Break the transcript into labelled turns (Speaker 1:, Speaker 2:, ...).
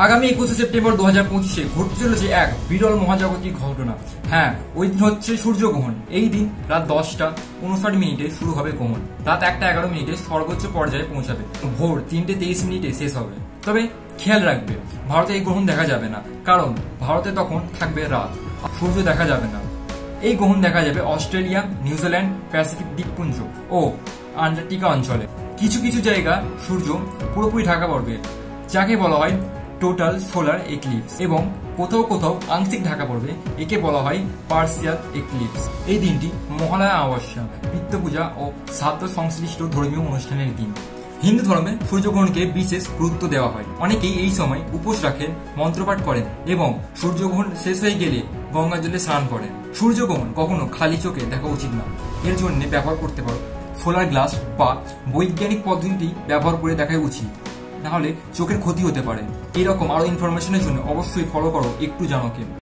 Speaker 1: আগামী 21শে সেপ্টেম্বর 2025-এ ঘটতে চলেছে এক বিরল মহাজাগতিক ঘটনা। হ্যাঁ, ওই দিন হচ্ছে সূর্যগ্রহণ। এই দিন রাত 10:59 শুরু হবে গ্রহণ, রাত 1:11 সর্বোচ্চ পর্যায়ে পৌঁছাবে, ভোর 3:23 শেষ হবে। তবে খেয়াল রাখবে, ভারতে এই গ্রহণ দেখা যাবে না, কারণ ভারতে তখন থাকবে রাত, সূর্য দেখা যাবে না। এই গ্রহণ দেখা যাবে অস্ট্রেলিয়া, নিউজিল্যান্ড, প্যাসিফিক দ্বীপপুঞ্জ ও আন্টার্কটিকা অঞ্চলে। কিছু কিছু জায়গা সূর্য পুরোপুরি ঢাকা পড়বে, যাকে বলা হয় টোটাল সোলার এক্লিপস, এবং কোথাও কোথাও আংশিক ঢাকা পড়বে, একে বলা হয় পার্সিয়াল এক্লিপস। এই দিনটি মহালয়া অমাবস্যা, পিতৃ পূজা ও শ্রাদ্ধ সংশ্লিষ্ট ধর্মীয় অনুষ্ঠানের দিন। হিন্দু ধর্মে সূর্যগ্রহণকে বিশেষ গুরুত্ব দেওয়া হয়। অনেকেই এই সময় উপোস রাখেন, মন্ত্রপাঠ করেন এবং সূর্যগ্রহণ শেষ হয়ে গেলে গঙ্গা জলে স্নান করেন। সূর্যগ্রহণ কখনো খালি চোখে দেখা উচিত না। এর জন্য ব্যবহার করতে পারো সোলার গ্লাস বা বৈজ্ঞানিক পদ্ধতি ব্যবহার করে দেখাই উচিত, নাহলে চোখের ক্ষতি হতে পারে। এরকম আরো ইনফরমেশনের জন্য অবশ্যই ফলো করো একটু জানোকে।